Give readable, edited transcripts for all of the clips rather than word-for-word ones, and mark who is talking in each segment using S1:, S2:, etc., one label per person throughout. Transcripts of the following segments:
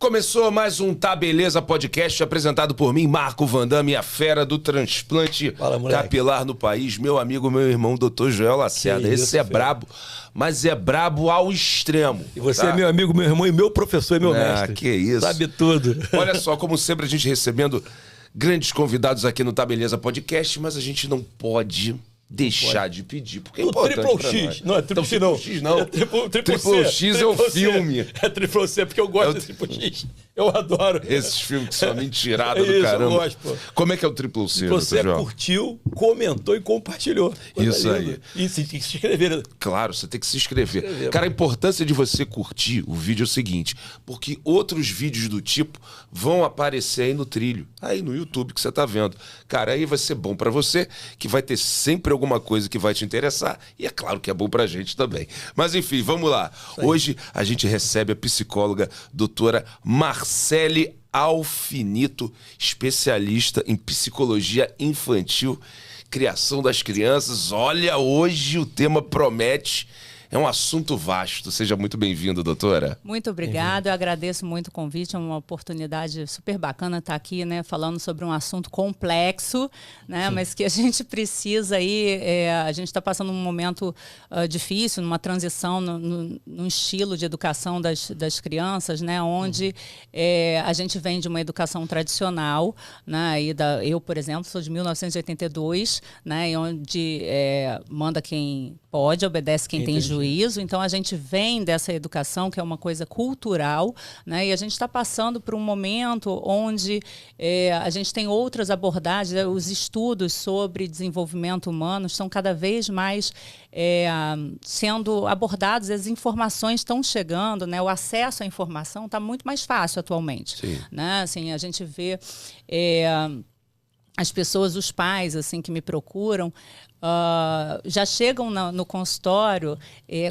S1: Começou mais um Tá Beleza Podcast, apresentado por mim, Marco Van Damme, a fera do transplante capilar no país, meu amigo, meu irmão, Dr. Joel Lacerda. Esse é brabo, mas é brabo ao extremo.
S2: E você é meu amigo, meu irmão e meu professor e meu mestre.
S1: Que isso.
S2: Sabe tudo.
S1: Olha só, como sempre, a gente recebendo grandes convidados aqui no Tá Beleza Podcast, mas a gente não pode deixar de pedir, porque é importante
S2: Triple
S1: pra
S2: X.
S1: nós.
S2: Não, é Triple X não.
S1: X não.
S2: É Triple
S1: Triple
S2: C.
S1: X é o filme.
S2: É Triple C, porque eu gosto de Triple X. Eu adoro.
S1: Esses filmes que são mentirada do
S2: isso,
S1: caramba.
S2: Eu gosto, pô.
S1: Como é que é o Triple C,
S2: Você
S1: João?
S2: curtiu, comentou e compartilhou.
S1: Isso aí.
S2: E você tem que se inscrever.
S1: Claro, você tem que se inscrever. Cara, a importância de você curtir o vídeo é o seguinte, porque outros vídeos do tipo vão aparecer aí no trilho, aí no YouTube que você tá vendo. Cara, aí vai ser bom pra você, que vai ter sempre alguma coisa que vai te interessar, e é claro que é bom pra gente também. Mas enfim, vamos lá. Hoje a gente recebe a psicóloga doutora Marcele Alfinito, especialista em psicologia infantil, criação das crianças. Olha, hoje o tema promete. É um assunto vasto. Seja muito bem-vindo, doutora.
S3: Muito obrigada. Eu agradeço muito o convite. É uma oportunidade super bacana estar aqui, né, falando sobre um assunto complexo, né, mas que a gente precisa aí. A gente está passando um momento difícil, numa transição no estilo de educação das crianças, né, onde a gente vem de uma educação tradicional, né, eu, por exemplo, sou de 1982, né, e onde manda quem pode, obedece quem tem juízo. Então a gente vem dessa educação que é uma coisa cultural, né? E a gente está passando por um momento onde a gente tem outras abordagens, né? Os estudos sobre desenvolvimento humano estão cada vez mais sendo abordados, as informações estão chegando, né? O acesso à informação está muito mais fácil atualmente.
S1: Sim.
S3: Né? Assim, a gente vê as pessoas, os pais assim, que me procuram, já chegam no consultório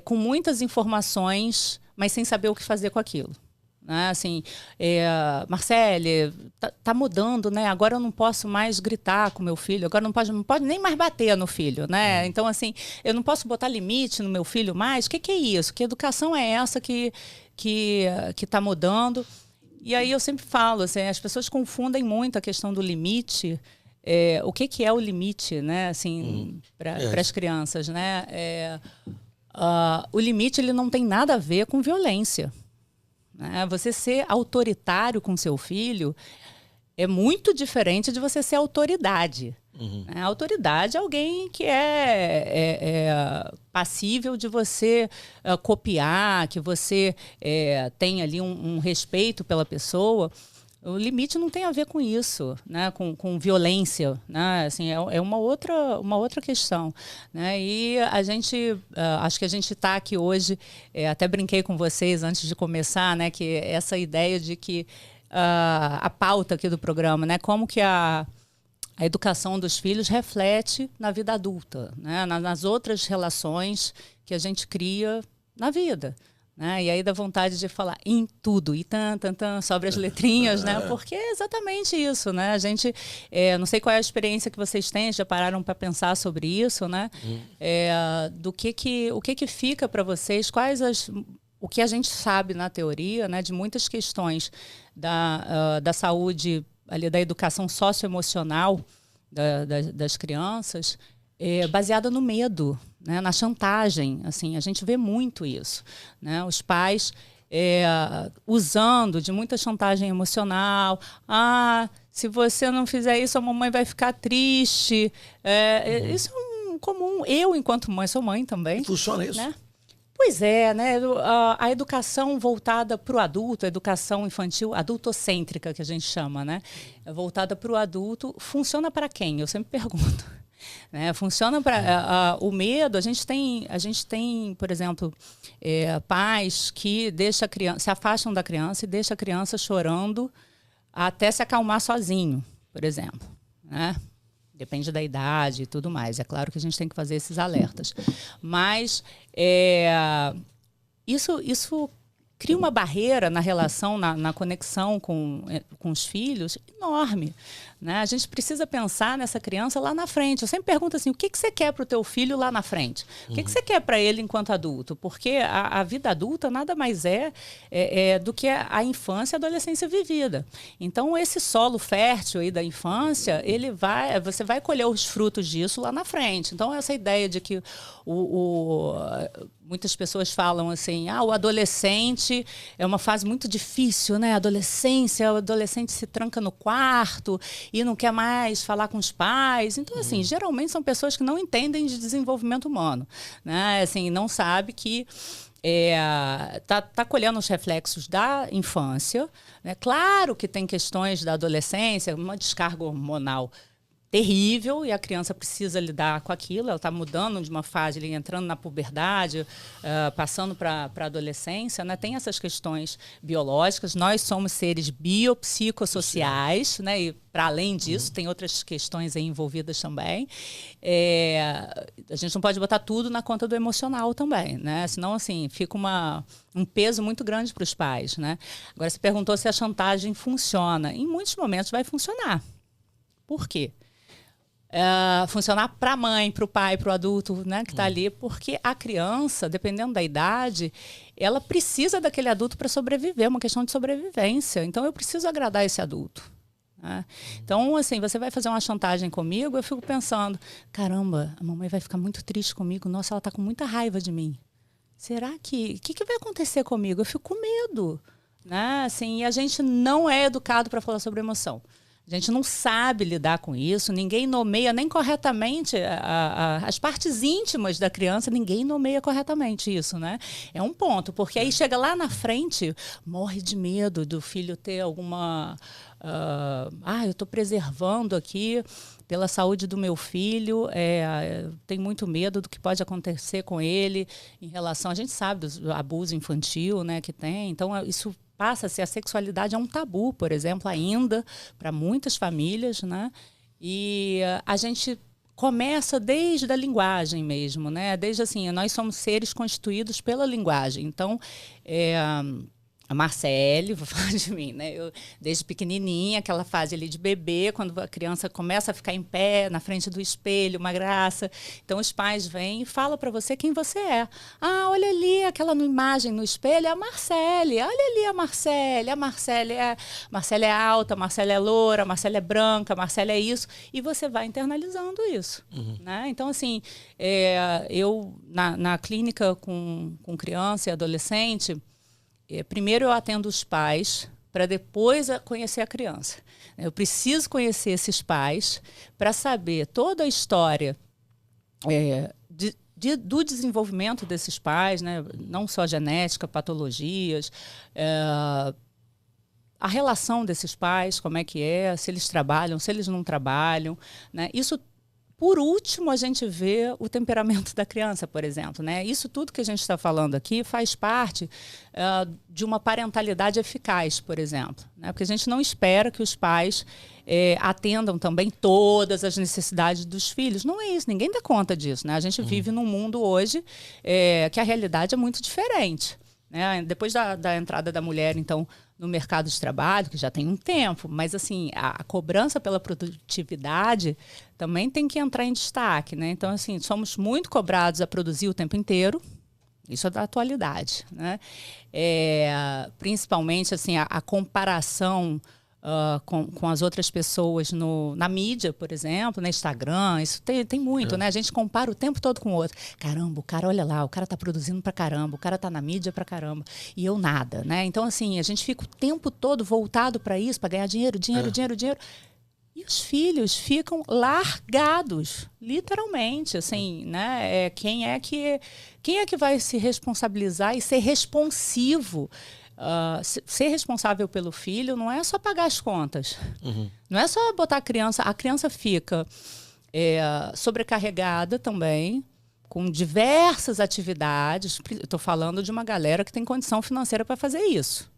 S3: com muitas informações, mas sem saber o que fazer com aquilo. Né? Assim, Marcele, tá mudando, né? Agora eu não posso mais gritar com meu filho, agora não pode nem mais bater no filho, né? Então, assim, eu não posso botar limite no meu filho mais. O que é isso? Que educação é essa que tá mudando? E aí eu sempre falo, assim, as pessoas confundem muito a questão do limite. O que é o limite, né? Assim, para as crianças, né? O limite ele não tem nada a ver com violência. Né? Você ser autoritário com seu filho é muito diferente de você ser autoridade. A autoridade é alguém que é passível de você copiar, que você tem ali um respeito pela pessoa. O limite não tem a ver com isso, né? com violência, né? Assim, é uma outra questão. Né? E a gente, acho que a gente está aqui hoje, até brinquei com vocês antes de começar, né? Que essa ideia de que a pauta aqui do programa, né? Como que a educação dos filhos reflete na vida adulta, né? Nas outras relações que a gente cria na vida. Né? E aí dá vontade de falar em tudo, e sobre as letrinhas, né? Porque é exatamente isso, né? A gente, não sei qual é a experiência que vocês têm, já pararam para pensar sobre isso, né? O que fica para vocês, o que a gente sabe na teoria, né? De muitas questões da saúde, ali, da educação socioemocional das crianças, baseada no medo, né, na chantagem. Assim, a gente vê muito isso. Né? Os pais usando de muita chantagem emocional. Se você não fizer isso, a mamãe vai ficar triste. Isso é um comum. Eu, enquanto mãe, sou mãe também.
S2: Funciona isso?
S3: Né? Pois é, né? A educação voltada para o adulto, a educação infantil, adultocêntrica, que a gente chama, né? Voltada para o adulto, funciona para quem? Eu sempre pergunto. Né? Funciona para o medo. A gente tem, por exemplo, pais que se afastam da criança e deixam a criança chorando até se acalmar sozinho, por exemplo. Né? Depende da idade e tudo mais. É claro que a gente tem que fazer esses alertas. Mas isso cria uma barreira na relação, na conexão com os filhos enorme. Né? A gente precisa pensar nessa criança lá na frente. Eu sempre pergunto assim, o que você quer para o teu filho lá na frente? O que você quer para ele enquanto adulto? Porque a vida adulta nada mais é do que a infância e a adolescência vivida. Então, esse solo fértil aí da infância, você vai colher os frutos disso lá na frente. Então, essa ideia de que muitas pessoas falam assim, o adolescente é uma fase muito difícil, né? O adolescente se tranca no quarto e não quer mais falar com os pais. Então, assim, geralmente são pessoas que não entendem de desenvolvimento humano, né? Assim, não sabe que tá colhendo os reflexos da infância, né? Claro que tem questões da adolescência, uma descarga hormonal terrível, e a criança precisa lidar com aquilo. Ela está mudando de uma fase, entrando na puberdade, passando para a adolescência, né? Tem essas questões biológicas. Nós somos seres biopsicossociais, né? E para além disso, tem outras questões aí envolvidas também. A gente não pode botar tudo na conta do emocional também, né? Senão, assim, fica um peso muito grande para os pais, né? Agora, você perguntou se a chantagem funciona. Em muitos momentos vai funcionar. Por quê? Funcionar para a mãe, para o pai, para o adulto, né, que está ali, porque a criança, dependendo da idade, ela precisa daquele adulto para sobreviver, é uma questão de sobrevivência. Então, eu preciso agradar esse adulto. Né? Então, assim, você vai fazer uma chantagem comigo, eu fico pensando, caramba, a mamãe vai ficar muito triste comigo, nossa, ela está com muita raiva de mim. Será que... O que vai acontecer comigo? Eu fico com medo. Né? Assim, e a gente não é educado para falar sobre emoção. A gente não sabe lidar com isso, ninguém nomeia nem corretamente as partes íntimas da criança, ninguém nomeia corretamente isso, né? É um ponto, porque aí chega lá na frente, morre de medo do filho ter alguma... eu estou preservando aqui pela saúde do meu filho, tenho muito medo do que pode acontecer com ele em relação... A gente sabe do abuso infantil, né, que tem, então isso... Passa-se, a sexualidade é um tabu, por exemplo, ainda, para muitas famílias, né? E a gente começa desde a linguagem mesmo, né? Desde assim, nós somos seres constituídos pela linguagem. Então, a Marcele, vou falar de mim, né? Eu, desde pequenininha, aquela fase ali de bebê, quando a criança começa a ficar em pé na frente do espelho, uma graça. Então, os pais vêm e falam para você quem você é. Olha ali, aquela imagem no espelho, é a Marcele. Olha ali a Marcele. A Marcele é alta, a Marcele é loura, a Marcele é branca, a Marcele é isso. E você vai internalizando isso. Né? Então, assim, eu, na clínica com criança e adolescente... Primeiro eu atendo os pais para depois conhecer a criança. Eu preciso conhecer esses pais para saber toda a história do desenvolvimento desses pais, né? Não só genética, patologias, a relação desses pais, como é que é, se eles trabalham, se eles não trabalham. Né? Isso, por último, a gente vê o temperamento da criança, por exemplo. Né? Isso tudo que a gente está falando aqui faz parte de uma parentalidade eficaz, por exemplo. Né? Porque a gente não espera que os pais atendam também todas as necessidades dos filhos. Não é isso, ninguém dá conta disso. Né? A gente vive num mundo hoje que a realidade é muito diferente. Né? Depois da entrada da mulher, então, no mercado de trabalho, que já tem um tempo, mas assim, a cobrança pela produtividade também tem que entrar em destaque. Né? Então, assim, somos muito cobrados a produzir o tempo inteiro. Isso é da atualidade. Né? Principalmente assim, a comparação com as outras pessoas na mídia, por exemplo, no Instagram, isso tem muito, né? A gente compara o tempo todo com o outro. Caramba, o cara, olha lá, o cara tá produzindo pra caramba, o cara tá na mídia pra caramba, e eu nada, né? Então, assim, a gente fica o tempo todo voltado para isso, para ganhar dinheiro. E os filhos ficam largados, literalmente, assim, né? Quem é que vai se responsabilizar e ser responsivo? Ser responsável pelo filho não é só pagar as contas. Não é só botar a criança fica sobrecarregada também, com diversas atividades. Estou falando de uma galera que tem condição financeira para fazer isso.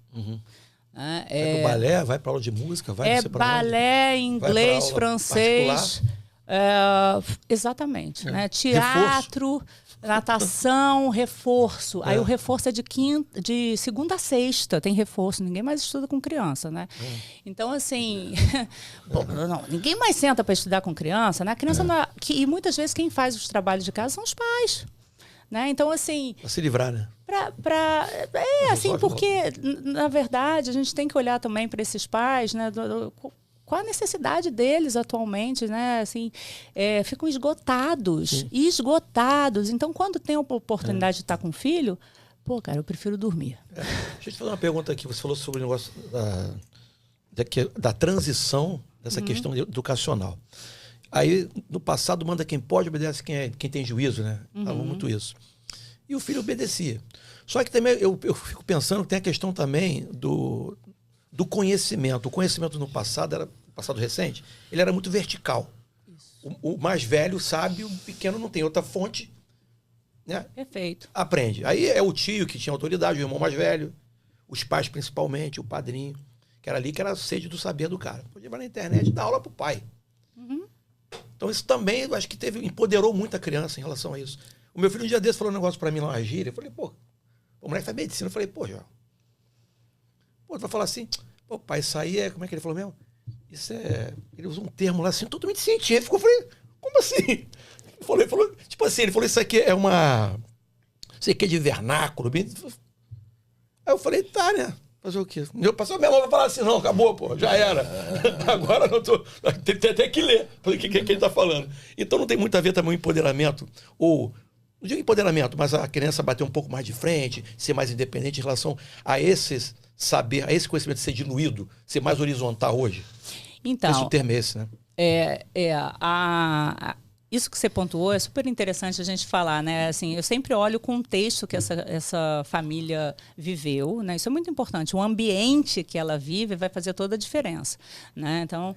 S2: Vai pro balé, vai para aula de música, vai
S3: balé, inglês, francês. Exatamente. Né? Teatro. Natação, reforço. Aí o reforço é de segunda a sexta, tem reforço. Ninguém mais estuda com criança, né? Então, assim, bom, não, ninguém mais senta para estudar com criança, né? A criança não é, e muitas vezes quem faz os trabalhos de casa são os pais. Né? Então, assim...
S2: Pra se livrar, né?
S3: Assim, porque, na verdade, a gente tem que olhar também para esses pais, né? Qual a necessidade deles atualmente, né? Assim, ficam esgotados. Então, quando tem a oportunidade de estar com o filho, pô, cara, eu prefiro dormir.
S2: Deixa eu te fazer uma pergunta aqui. Você falou sobre o negócio da transição dessa questão educacional. Aí, no passado, manda quem pode, obedece quem tem juízo, né? Falou muito isso. E o filho obedecia. Só que também eu fico pensando que tem a questão também do conhecimento. O conhecimento no passado recente, ele era muito vertical. O mais velho sabe, o pequeno não tem outra fonte, né?
S3: Perfeito.
S2: Aprende. Aí é o tio que tinha autoridade, o irmão mais velho, os pais principalmente, o padrinho, que era a sede do saber do cara. Podia ir na internet e dar aula pro pai. Então isso também, eu acho que empoderou muito a criança em relação a isso. O meu filho um dia desse falou um negócio pra mim lá na gíria. Eu falei, pô, o moleque faz medicina. Eu falei, pô, João. Pô, tu vai falar assim, pô, pai, isso aí é, como é que ele falou mesmo? Isso é, ele usou um termo lá assim, totalmente científico. Eu falei, como assim? Ele falou, tipo assim, ele falou, isso aqui é isso aqui é de vernáculo. Aí eu falei, tá, né? Fazer o quê? Meu pastor, minha mãe vai falar assim, não, acabou, pô, já era. Agora não tô. Tem até que ler. Falei, o que ele tá falando? Então não tem muito a ver também o empoderamento, ou, não digo empoderamento, mas a criança bater um pouco mais de frente, ser mais independente em relação a esse conhecimento ser diluído, ser mais horizontal hoje.
S3: Então.
S2: Esse termo é esse, né?
S3: Isso que você pontuou é super interessante a gente falar, né? Assim, eu sempre olho o contexto que essa família viveu, né? Isso é muito importante. O ambiente que ela vive vai fazer toda a diferença, né? Então,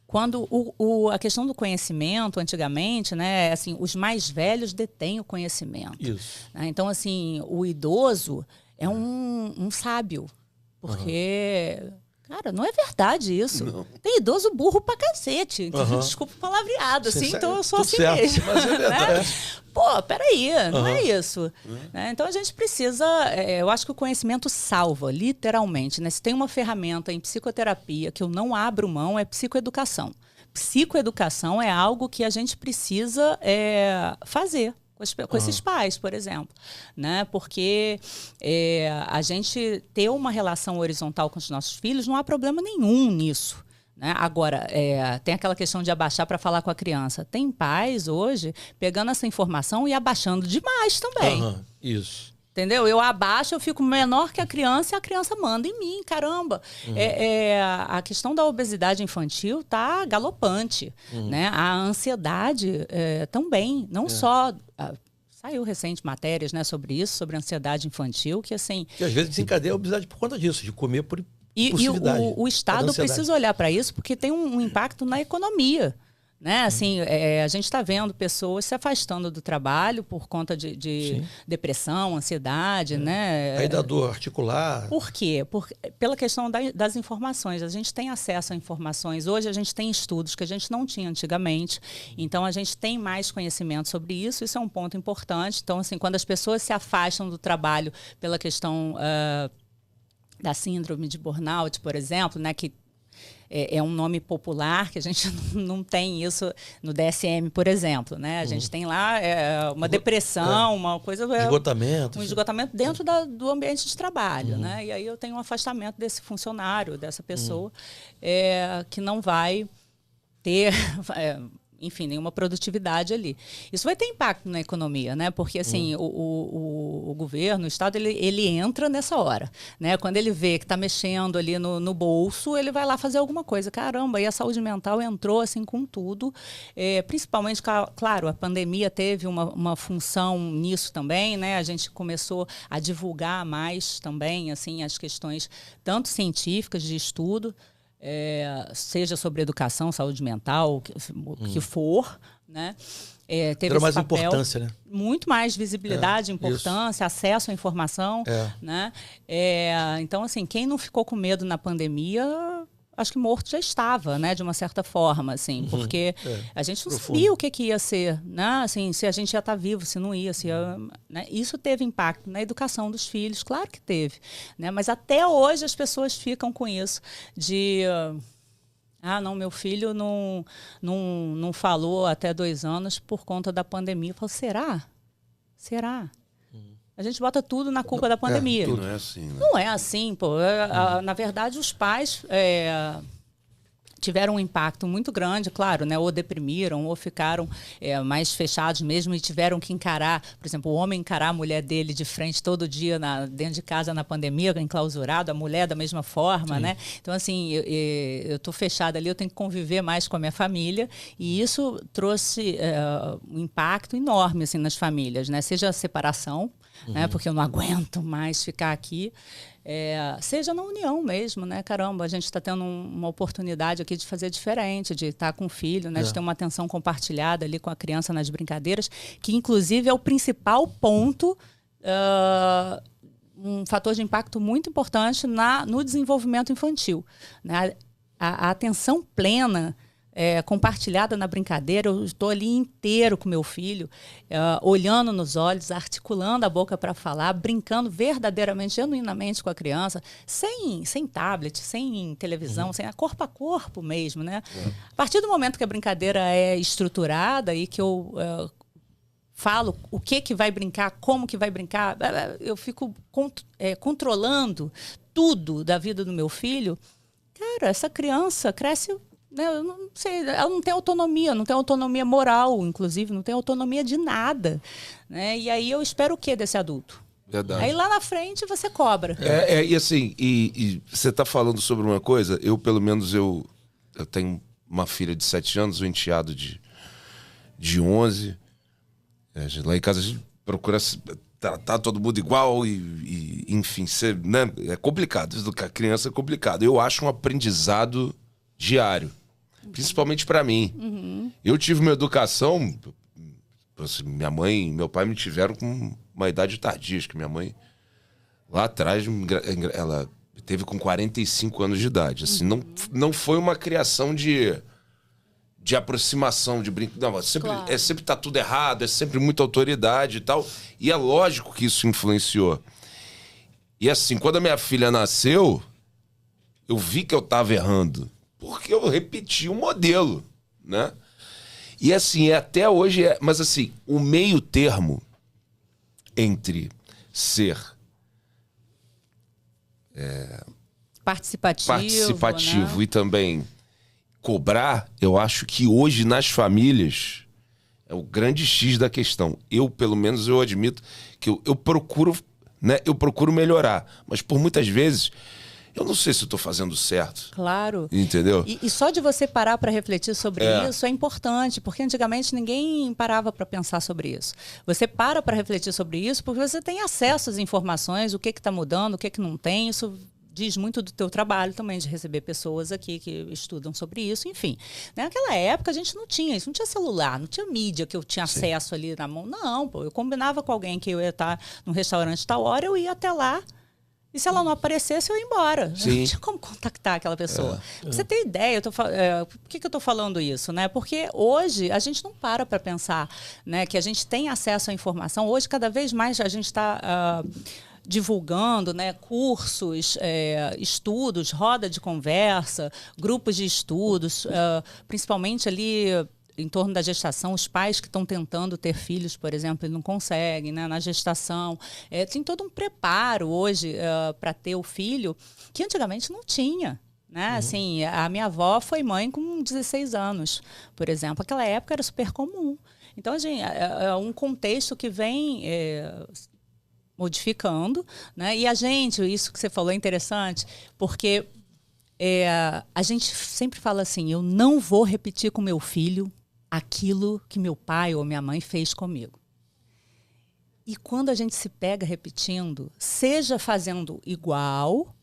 S3: quando a questão do conhecimento, antigamente, né? Assim, os mais velhos detêm o conhecimento.
S2: Isso.
S3: Né? Então, assim, o idoso é um sábio, porque... Cara, não é verdade isso. Não. Tem idoso burro pra cacete. Desculpa o palavreado, assim, então eu sou assim
S2: certo,
S3: mesmo.
S2: Mas é verdade.
S3: Né? Pô, peraí, não é isso. Né? Então a gente precisa... eu acho que o conhecimento salva, literalmente. Né? Se tem uma ferramenta em psicoterapia que eu não abro mão, é psicoeducação. Psicoeducação é algo que a gente precisa fazer. Com esses pais, por exemplo. Né? Porque a gente ter uma relação horizontal com os nossos filhos, não há problema nenhum nisso. Né? Agora, tem aquela questão de abaixar para falar com a criança. Tem pais hoje pegando essa informação e abaixando demais também.
S2: Isso.
S3: Entendeu? Eu abaixo, eu fico menor que a criança e a criança manda em mim, caramba. A questão da obesidade infantil está galopante. Né? A ansiedade também, não só... Saiu recente matérias, né, sobre isso, sobre ansiedade infantil, que assim...
S2: Que às vezes desencadeia a obesidade por conta disso, de comer por
S3: impulsividade. E o Estado precisa olhar para isso, porque tem um impacto na economia. Né? Assim, a gente está vendo pessoas se afastando do trabalho por conta de depressão, ansiedade. Né?
S2: Aí da dor articular.
S3: Por quê? Pela questão das informações. A gente tem acesso a informações. Hoje a gente tem estudos que a gente não tinha antigamente. Então a gente tem mais conhecimento sobre isso. Isso é um ponto importante. Então, assim, quando as pessoas se afastam do trabalho pela questão da síndrome de burnout, por exemplo, né, que é um nome popular, que a gente não tem isso no DSM, por exemplo. Né? A gente tem lá uma depressão, uma coisa...
S2: Esgotamento.
S3: Um esgotamento dentro do ambiente de trabalho. Né? E aí eu tenho um afastamento desse funcionário, dessa pessoa, que não vai ter... enfim, nenhuma produtividade ali. Isso vai ter impacto na economia, né? Porque assim, o governo, o Estado, ele entra nessa hora, né? Quando ele vê que está mexendo ali no bolso, ele vai lá fazer alguma coisa. Caramba, e a saúde mental entrou assim com tudo, principalmente, claro, a pandemia teve uma função nisso também, né? A gente começou a divulgar mais também, assim, as questões tanto científicas de estudo, seja sobre educação, saúde mental, o que for, né? Teve
S2: mais
S3: papel,
S2: importância, né?
S3: Muito mais visibilidade, importância, acesso à informação, né? Então, assim, quem não ficou com medo na pandemia acho que morto já estava, né, de uma certa forma, assim, porque a gente não sabia o que ia ser, né, assim, se a gente ia estar vivo, se não ia, se ia, né? Isso teve impacto na educação dos filhos, claro que teve, né, mas até hoje as pessoas ficam com isso de não, meu filho não falou até 2 anos por conta da pandemia. Eu falo, será? A gente bota tudo na culpa da pandemia.
S1: Não é assim, né?
S3: Não é assim, pô. Na verdade, os pais tiveram um impacto muito grande, claro, né? Ou deprimiram, ou ficaram mais fechados mesmo e tiveram que encarar, por exemplo, o homem encarar a mulher dele de frente todo dia dentro de casa na pandemia, enclausurado, a mulher da mesma forma, né? Então, assim, eu tô fechada ali, eu tenho que conviver mais com a minha família e isso trouxe um impacto enorme, assim, nas famílias, né? Seja a separação, né? Porque eu não aguento mais ficar aqui. Seja na união mesmo, né? Caramba, a gente está tendo uma oportunidade aqui de fazer diferente, de estar com o filho, né? De ter uma atenção compartilhada ali com a criança nas brincadeiras, que inclusive é o principal ponto, um fator de impacto muito importante no desenvolvimento infantil, né? A atenção plena compartilhada na brincadeira, eu estou ali inteiro com meu filho, olhando nos olhos, articulando a boca para falar, brincando verdadeiramente, genuinamente com a criança, sem tablet, sem televisão, sem corpo a corpo mesmo, né? A partir do momento que a brincadeira é estruturada e que eu falo o que vai brincar, como que vai brincar, eu fico controlando tudo da vida do meu filho. Cara, essa criança cresce... Eu não sei, ela não tem autonomia moral, inclusive, não tem autonomia de nada, né? E aí eu espero o quê desse adulto?
S1: Verdade.
S3: Aí lá na frente você cobra.
S1: E assim, e você está falando sobre uma coisa, pelo menos eu tenho uma filha de 7 anos, um enteado de 11. Lá em casa a gente procura tratar todo mundo igual e enfim, né? É complicado, educar criança é complicado. Eu acho um aprendizado diário. Principalmente para mim. Eu tive uma educação... Minha mãe e meu pai me tiveram com uma idade tardia. Acho que minha mãe, lá atrás, ela teve com 45 anos de idade. Assim, não foi uma criação de aproximação, de brinco. Não, sempre tá tudo errado, é sempre muita autoridade e tal. E é lógico que isso influenciou. E assim, quando a minha filha nasceu, eu vi que eu tava errando. Porque eu repeti o modelo, né? E assim, até hoje mas assim, o meio termo entre ser participativo, né? E também cobrar, eu acho que hoje nas famílias é o grande X da questão. Pelo menos, eu admito que eu procuro, né? Eu procuro melhorar, mas por muitas vezes... Eu não sei se eu estou fazendo certo.
S3: Claro.
S1: Entendeu?
S3: E só de você parar para refletir sobre isso é importante, porque antigamente ninguém parava para pensar sobre isso. Você para refletir sobre isso porque você tem acesso às informações, o que está mudando, o que não tem. Isso diz muito do teu trabalho também, de receber pessoas aqui que estudam sobre isso, enfim. Naquela época a gente não tinha isso, não tinha celular, não tinha mídia que eu tinha acesso ali na mão. Não, pô, eu combinava com alguém que eu ia estar num restaurante tal hora, eu ia até lá. E se ela não aparecesse, eu ia embora. Sim. Não tinha como contactar aquela pessoa. Pra você ter ideia, por que eu estou falando isso? Né? Porque hoje a gente não para pensar, né, que a gente tem acesso à informação. Hoje, cada vez mais, a gente está divulgando, né, cursos, estudos, roda de conversa, grupos de estudos, principalmente ali... em torno da gestação, os pais que estão tentando ter filhos, por exemplo, não conseguem, né? Na gestação. Tem todo um preparo hoje para ter o filho que antigamente não tinha. Né? Assim, a minha avó foi mãe com 16 anos, por exemplo. Aquela época era super comum. Então, gente, é um contexto que vem modificando. Né? E isso que você falou é interessante, porque a gente sempre fala assim, eu não vou repetir com meu filho aquilo que meu pai ou minha mãe fez comigo. E quando a gente se pega repetindo, seja fazendo igual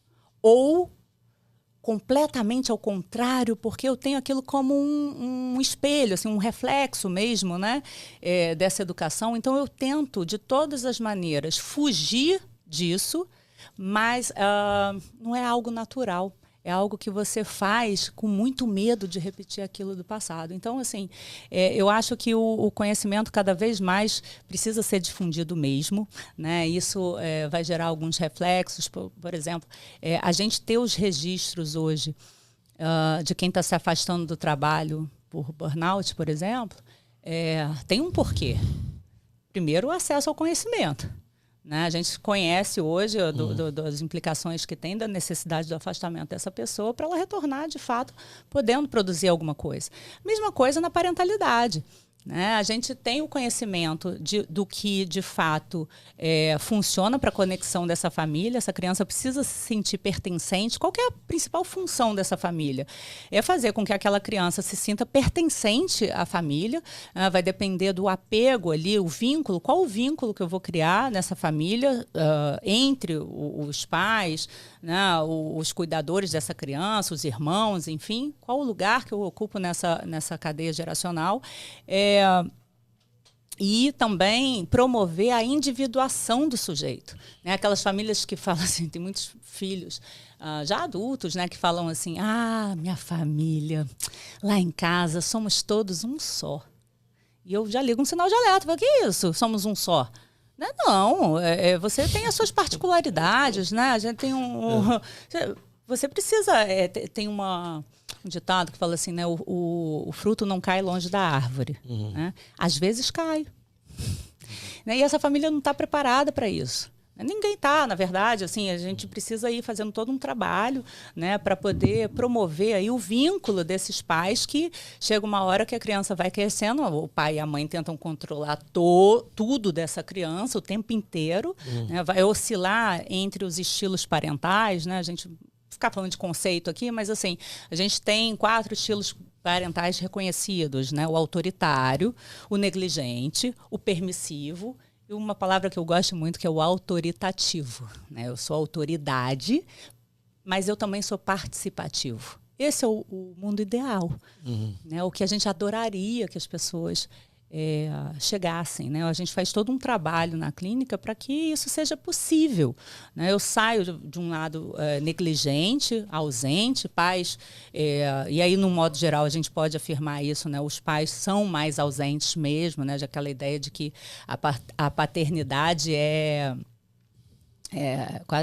S3: ou completamente ao contrário, porque eu tenho aquilo como um espelho, assim, um reflexo mesmo, né, dessa educação. Então, eu tento, de todas as maneiras, fugir disso, mas não é algo natural. é algo que você faz com muito medo de repetir aquilo do passado. Então, assim, eu acho que o conhecimento cada vez mais precisa ser difundido mesmo, né? Isso vai gerar alguns reflexos. Por exemplo, a gente ter os registros hoje de quem está se afastando do trabalho por burnout, por exemplo, tem um porquê. Primeiro, o acesso ao conhecimento. Né? A gente conhece hoje das implicações que tem da necessidade do afastamento dessa pessoa para ela retornar, de fato, podendo produzir alguma coisa. Mesma coisa na parentalidade. Né? A gente tem o conhecimento do que, de fato, funciona para a conexão dessa família. Essa criança precisa se sentir pertencente. Qual que é a principal função dessa família? É fazer com que aquela criança se sinta pertencente à família. Vai depender do apego ali, o vínculo. Qual o vínculo que eu vou criar nessa família entre os pais, né, os cuidadores dessa criança, os irmãos, enfim. Qual o lugar que eu ocupo nessa cadeia geracional? E também promover a individuação do sujeito. Né? Aquelas famílias que falam assim, tem muitos filhos, já adultos, né, que falam assim, minha família, lá em casa somos todos um só. E eu já ligo um sinal de alerta, falo, que isso? Somos um só? Não, você tem as suas particularidades, né? A gente tem você precisa... tem um ditado que fala assim, né? O fruto não cai longe da árvore. Né? Às vezes cai. Né? E essa família não está preparada para isso. Ninguém está, na verdade. Assim, a gente precisa ir fazendo todo um trabalho, né, para poder promover aí o vínculo desses pais, que chega uma hora que a criança vai crescendo, o pai e a mãe tentam controlar tudo dessa criança o tempo inteiro, né, vai oscilar entre os estilos parentais, né, a gente ficar falando de conceito aqui, mas assim, a gente tem 4 estilos parentais reconhecidos, né, o autoritário, o negligente, o permissivo, e uma palavra que eu gosto muito, que é o autoritativo. Né? Eu sou autoridade, mas eu também sou participativo. Esse é o mundo ideal. Né? O que a gente adoraria que as pessoas chegassem. Né? A gente faz todo um trabalho na clínica para que isso seja possível. Né? Eu saio de um lado negligente, ausente, pais... e aí, no modo geral, a gente pode afirmar isso, né? Os pais são mais ausentes mesmo, né? De aquela ideia de que a paternidade é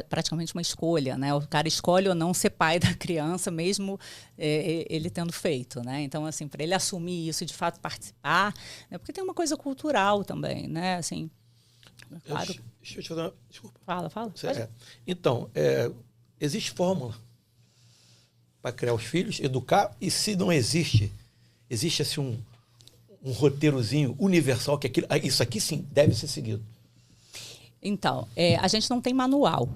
S3: praticamente uma escolha, né? O cara escolhe ou não ser pai da criança, mesmo ele tendo feito, né? Então, assim, para ele assumir isso e de fato participar, né? Porque tem uma coisa cultural também, né? Assim, claro.
S2: Deixa eu te fazer uma... Desculpa.
S3: Fala.
S2: Então, existe fórmula para criar os filhos, educar, e se não existe assim um roteirozinho universal que isso aqui sim deve ser seguido.
S3: Então, a gente não tem manual.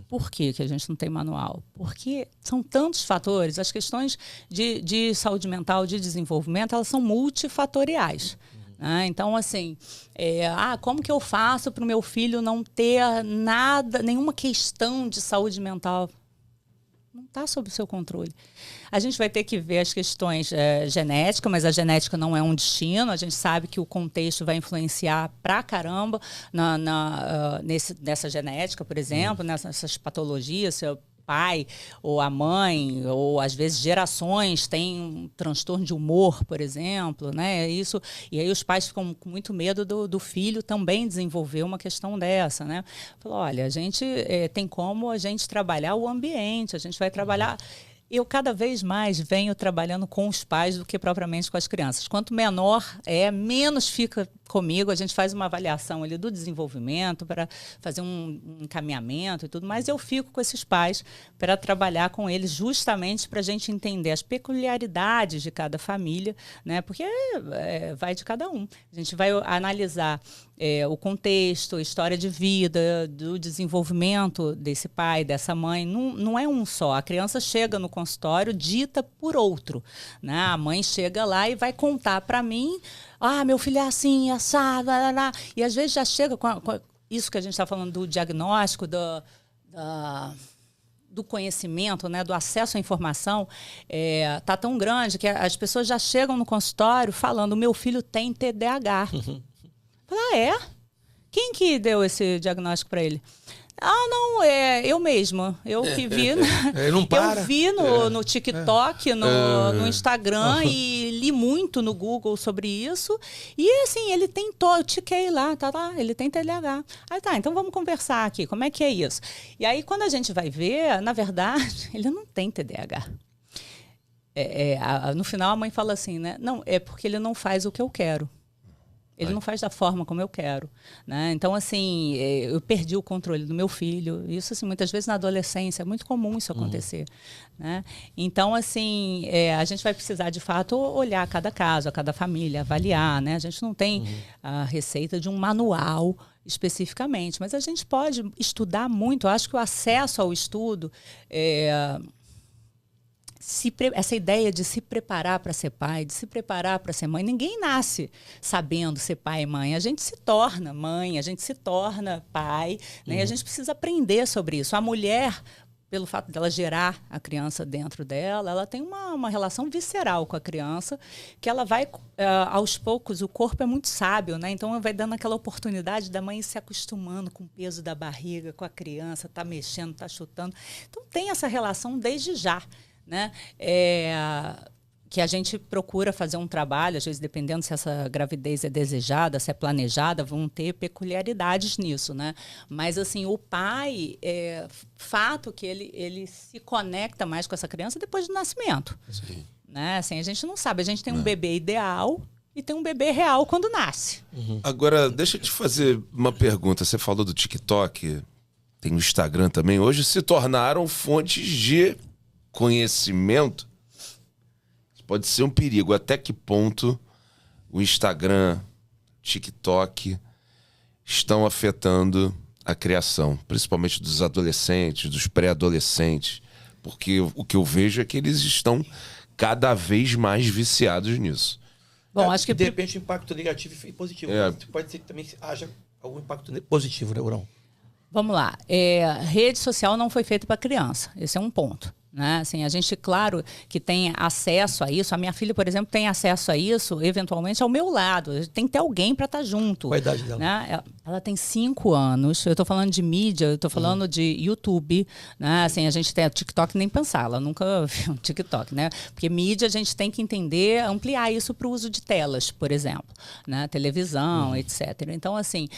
S3: Por que a gente não tem manual? Porque são tantos fatores. As questões de saúde mental, de desenvolvimento, elas são multifatoriais. Né? Então, assim, como que eu faço para o meu filho não ter nenhuma questão de saúde mental? Não está sob o seu controle. A gente vai ter que ver as questões genéticas, mas a genética não é um destino. A gente sabe que o contexto vai influenciar pra caramba nessa genética, por exemplo, nessas patologias. Seu pai ou a mãe, ou às vezes gerações, têm um transtorno de humor, por exemplo, né? Isso, e aí os pais ficam com muito medo do filho também desenvolver uma questão dessa, né? Falou, olha, a gente tem como a gente trabalhar o ambiente, a gente vai trabalhar... Eu cada vez mais venho trabalhando com os pais do que propriamente com as crianças. Quanto menor menos fica comigo. A gente faz uma avaliação ali do desenvolvimento para fazer um encaminhamento e tudo, mas eu fico com esses pais para trabalhar com eles justamente para a gente entender as peculiaridades de cada família, né? Porque vai de cada um. A gente vai analisar o contexto, a história de vida, do desenvolvimento desse pai, dessa mãe. Não é um só. A criança chega no consultório dita por outro, né? A mãe chega lá e vai contar para mim, meu filho é assim, assado, blá, blá, blá. E às vezes já chega com isso que a gente está falando do diagnóstico, do conhecimento, né, do acesso à informação, tá tão grande que as pessoas já chegam no consultório falando, meu filho tem TDAH. Fala, Quem que deu esse diagnóstico para ele? Não, eu mesma. Eu que vi.
S2: Não para.
S3: Eu vi no TikTok, no Instagram e li muito no Google sobre isso. E assim, ele tem eu tiquei lá, tá lá, ele tem TDAH. Aí tá, então vamos conversar aqui, como é que é isso? E aí, quando a gente vai ver, na verdade, ele não tem TDAH. No final, a mãe fala assim, né? Não, é porque ele não faz o que eu quero. Ele não faz da forma como eu quero, né? Então, assim, eu perdi o controle do meu filho. Isso, assim, muitas vezes na adolescência é muito comum isso acontecer, né? Então, assim, a gente vai precisar, de fato, olhar cada caso, a cada família, avaliar, né? A gente não tem a receita de um manual especificamente, mas a gente pode estudar muito. Eu acho que o acesso ao estudo... essa ideia de se preparar para ser pai, de se preparar para ser mãe, ninguém nasce sabendo ser pai e mãe. A gente se torna mãe, a gente se torna pai, né? E a gente precisa aprender sobre isso. A mulher, pelo fato dela gerar a criança dentro dela, ela tem uma relação visceral com a criança, que ela vai, aos poucos, o corpo é muito sábio, né? Então vai dando aquela oportunidade da mãe se acostumando com o peso da barriga, com a criança, tá mexendo, tá chutando. Então tem essa relação desde já, né? Que a gente procura fazer um trabalho, às vezes dependendo se essa gravidez é desejada, se é planejada, vão ter peculiaridades nisso, né? Mas assim, o pai, fato que ele se conecta mais com essa criança depois do nascimento.
S1: Sim.
S3: Né? Assim, a gente não sabe, a gente tem um bebê ideal e tem um bebê real quando nasce.
S1: Agora, deixa eu te fazer uma pergunta. Você falou do TikTok, tem o Instagram também. Hoje se tornaram fontes de conhecimento. Pode ser um perigo. Até que ponto o Instagram, TikTok estão afetando a criação, principalmente dos adolescentes, dos pré-adolescentes? Porque o que eu vejo é que eles estão cada vez mais viciados nisso.
S2: Bom, acho que de repente o impacto negativo e positivo. Pode ser que também haja algum impacto positivo, né, Urão?
S3: Vamos lá. Rede social não foi feita para criança. Esse é um ponto. Né? Assim, a gente, claro, que tem acesso a isso. A minha filha, por exemplo, tem acesso a isso, eventualmente, ao meu lado. Tem que ter alguém para estar junto.
S2: Qual a idade dela?
S3: Né? Ela tem 5 anos. Eu estou falando de mídia, eu estou falando de YouTube. Né? Assim, a gente tem a TikTok, nem pensar. Ela nunca viu um TikTok, né? Porque mídia, a gente tem que entender, ampliar isso para o uso de telas, por exemplo. Né? Televisão, etc. Então, assim,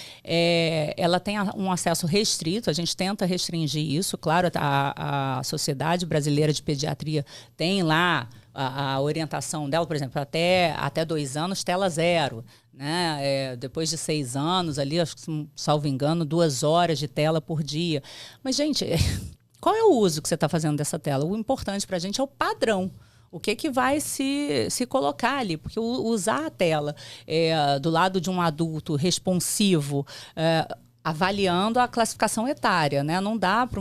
S3: ela tem um acesso restrito. A gente tenta restringir isso. Claro, a Sociedade Brasileira de Pediatria tem lá a orientação dela, por exemplo, até 2 anos, tela 0. Né? Depois de 6 anos, ali, acho que, salvo engano, 2 horas de tela por dia. Mas, gente, qual é o uso que você está fazendo dessa tela? O importante para a gente é o padrão. O que vai se colocar ali? Porque usar a tela do lado de um adulto responsivo, avaliando a classificação etária, né? Não dá para...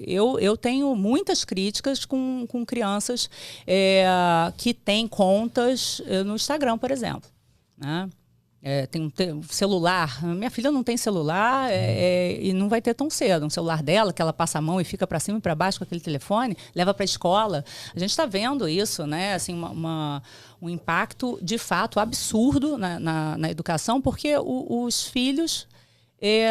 S3: Eu tenho muitas críticas com crianças que têm contas no Instagram, por exemplo. Né? Tem um celular. Minha filha não tem celular e não vai ter tão cedo. Um celular dela, que ela passa a mão e fica para cima e para baixo com aquele telefone, leva para a escola. A gente está vendo isso, né? Assim, um impacto, de fato, absurdo na educação, porque os filhos...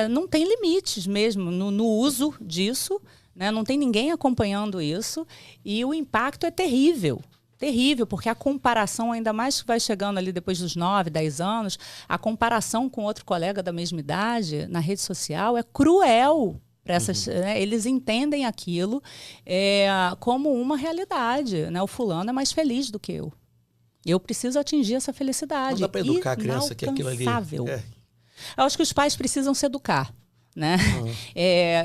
S3: não tem limites mesmo no uso disso, né? Não tem ninguém acompanhando isso e o impacto é terrível. Terrível, porque a comparação, ainda mais que vai chegando ali depois dos 9, 10 anos, a comparação com outro colega da mesma idade na rede social é cruel. Né? Eles entendem aquilo como uma realidade. Né? O fulano é mais feliz do que eu. Eu preciso atingir essa felicidade. Não
S2: dá para educar a criança que aquilo ali...
S3: Eu acho que os pais precisam se educar. Né?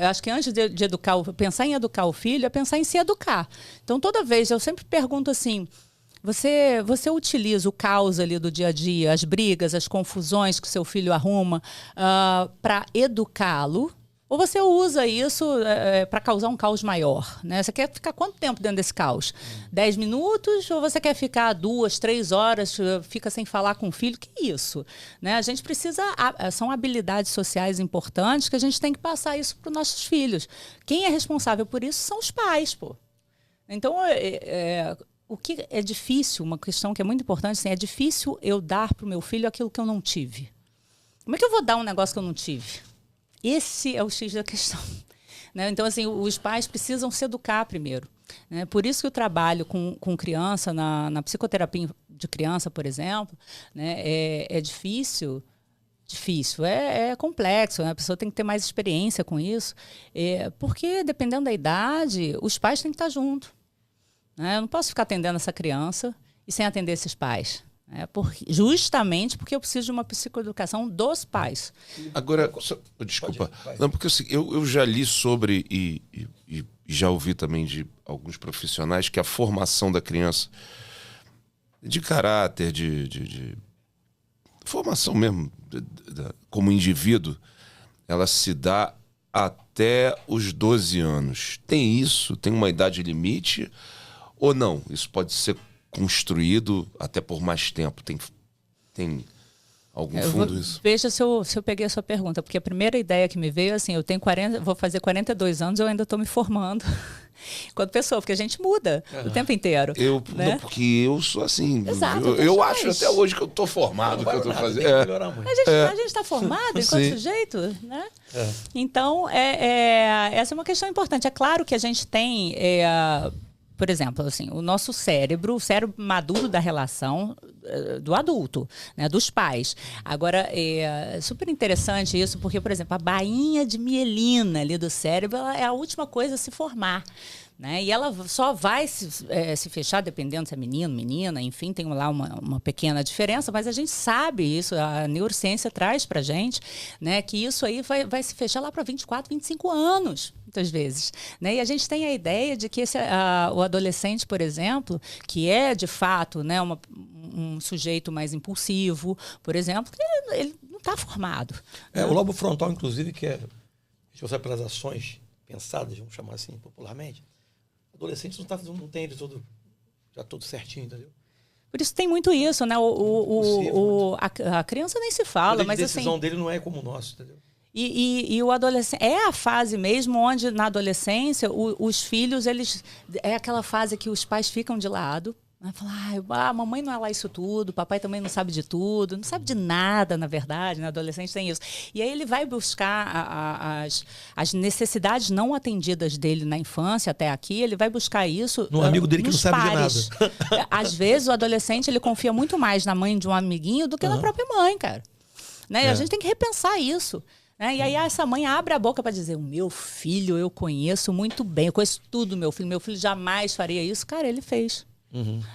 S3: Eu acho que antes de pensar em educar o filho, é pensar em se educar. Então, toda vez, eu sempre pergunto assim, você utiliza o caos ali do dia a dia, as brigas, as confusões que seu filho arruma para educá-lo? Ou você usa isso para causar um caos maior? Né? Você quer ficar quanto tempo dentro desse caos? 10 minutos? Ou você quer ficar 2, 3 horas, fica sem falar com o filho? Que isso? Né? A gente precisa... São habilidades sociais importantes que a gente tem que passar isso para os nossos filhos. Quem é responsável por isso são os pais, pô. Então, o que é difícil, uma questão que é muito importante, assim, é difícil eu dar para o meu filho aquilo que eu não tive. Como é que eu vou dar um negócio que eu não tive? esse é o X da questão. Né? Então, assim, os pais precisam se educar primeiro. Né? Por isso que o trabalho com criança, na psicoterapia de criança, por exemplo, né, é difícil. É complexo, né? A pessoa tem que ter mais experiência com isso, porque, dependendo da idade, os pais têm que estar juntos. Né? Eu não posso ficar atendendo essa criança e sem atender esses pais. Justamente porque eu preciso de uma psicoeducação dos pais.
S1: Agora, desculpa, não, porque eu já li sobre e já ouvi também de alguns profissionais que a formação da criança de caráter, de formação mesmo, como indivíduo, ela se dá até os 12 anos. Tem isso? Tem uma idade limite? Ou não? Isso pode ser construído até por mais tempo? Tem algum fundo isso?
S3: Veja se eu peguei a sua pergunta, porque a primeira ideia que me veio, assim, eu tenho vou fazer 42 anos, eu ainda estou me formando enquanto pessoa, porque a gente muda o tempo inteiro. Né?
S1: Não, porque eu sou assim.
S3: Exato,
S1: eu acho até hoje que eu estou formado, que eu estou fazendo.
S3: A gente está formado enquanto sujeito, né? Então, essa é uma questão importante. É claro que a gente tem... por exemplo, assim, o nosso cérebro, o cérebro maduro da relação do adulto, né, dos pais. Agora, é super interessante isso, porque, por exemplo, a bainha de mielina ali do cérebro é a última coisa a se formar. Né? E ela só vai se fechar, dependendo se é menino, menina, enfim, tem lá uma pequena diferença, mas a gente sabe isso, a neurociência traz pra gente, né, que isso aí vai se fechar lá para 24, 25 anos, muitas vezes. Né? E a gente tem a ideia de que o adolescente, por exemplo, que é de fato, né, um sujeito mais impulsivo, por exemplo, ele não está formado. Né?
S2: O lobo frontal, inclusive, que é responsável pelas ações pensadas, vamos chamar assim popularmente, adolescente não tem ele já todo certinho, entendeu?
S3: Por isso tem muito isso, né? A criança nem se fala, mas
S2: a decisão
S3: assim,
S2: dele não é como o nosso, entendeu?
S3: E o adolescente é a fase mesmo onde na adolescência os filhos é aquela fase que os pais ficam de lado. Falar, a mamãe não é lá isso tudo, o papai também não sabe de tudo, não sabe de nada, na verdade, né? Adolescente tem isso. E aí ele vai buscar as necessidades não atendidas dele na infância até aqui, ele vai buscar isso
S2: no amigo dele que não sabe
S3: pares. De nada. Às vezes o adolescente ele confia muito mais na mãe de um amiguinho do que na própria mãe, cara. Né? E a gente tem que repensar isso. Né? E aí essa mãe abre a boca para dizer, o meu filho eu conheço muito bem, eu conheço tudo do meu filho jamais faria isso. Cara, ele fez.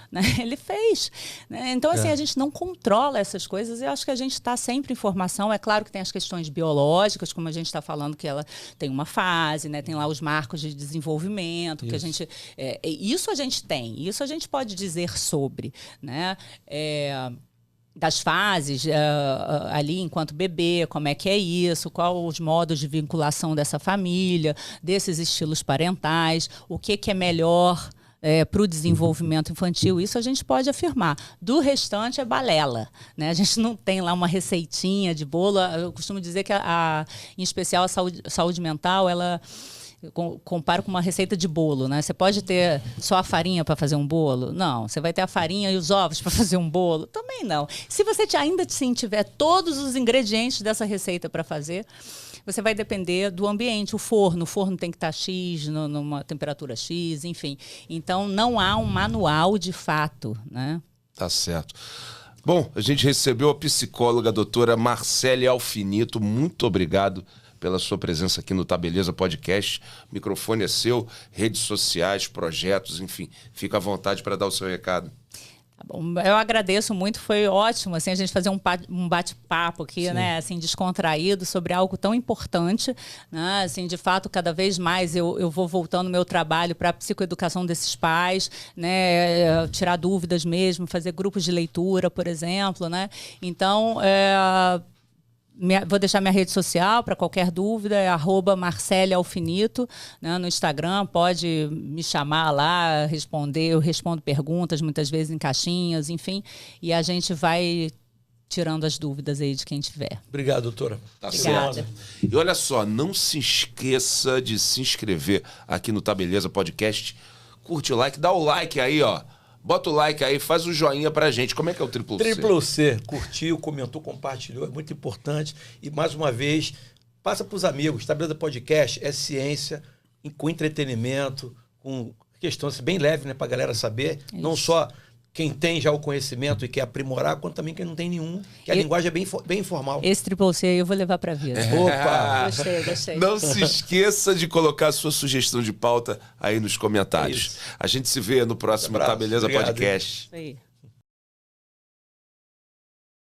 S3: Né? Ele fez. Né? Então, assim, a gente não controla essas coisas e eu acho que a gente está sempre em formação. É claro que tem as questões biológicas, como a gente está falando, que ela tem uma fase, né? Tem lá os marcos de desenvolvimento, que a gente... isso a gente tem, isso a gente pode dizer sobre, né? Das fases ali enquanto bebê, como é que é isso, quais os modos de vinculação dessa família, desses estilos parentais, o que é melhor... para o desenvolvimento infantil, isso a gente pode afirmar. Do restante é balela. Né? A gente não tem lá uma receitinha de bolo. Eu costumo dizer que, em especial, a saúde mental, ela compara com uma receita de bolo. Né? Você pode ter só a farinha para fazer um bolo? Não. Você vai ter a farinha e os ovos para fazer um bolo? Também não. Se você ainda assim tiver todos os ingredientes dessa receita para fazer... Você vai depender do ambiente, o forno tem que estar X, numa temperatura X, enfim. Então, não há um manual de fato, né?
S1: Tá certo. Bom, a gente recebeu a psicóloga, a doutora Marcele Alfinito. Muito obrigado pela sua presença aqui no Tá Beleza Podcast. O microfone é seu, redes sociais, projetos, enfim. Fica à vontade para dar o seu recado.
S3: Bom, eu agradeço muito, foi ótimo assim, a gente fazer um bate-papo aqui, né, assim, descontraído sobre algo tão importante, né, assim, de fato, cada vez mais eu vou voltando o meu trabalho para a psicoeducação desses pais, né, tirar dúvidas mesmo, fazer grupos de leitura, por exemplo, né, então... Vou deixar minha rede social para qualquer dúvida, é @marcelealfinito, né, no Instagram, pode me chamar lá, eu respondo perguntas, muitas vezes em caixinhas, enfim, e a gente vai tirando as dúvidas aí de quem tiver.
S2: Obrigado, doutora.
S3: Obrigada.
S1: E olha só, não se esqueça de se inscrever aqui no Tá Beleza Podcast, curte o like, dá o like aí, ó. Bota o like aí, faz o joinha pra gente. Como é que é o Triplo C?
S2: Triplo C. Curtiu, comentou, compartilhou. É muito importante. E, mais uma vez, passa para os amigos. Tabeleza Podcast é ciência, com entretenimento, com questão assim, bem leve, né, para a galera saber. Não só quem tem já o conhecimento e quer aprimorar, quanto também quem não tem nenhum, que a linguagem é bem informal.
S3: Esse Triple C aí eu vou levar pra vida.
S2: Opa!
S3: Gostei.
S1: Não se esqueça de colocar a sua sugestão de pauta aí nos comentários. A gente se vê no próximo
S2: Abraço.
S1: Tabeleza
S2: Obrigado.
S1: Podcast.
S3: Isso aí.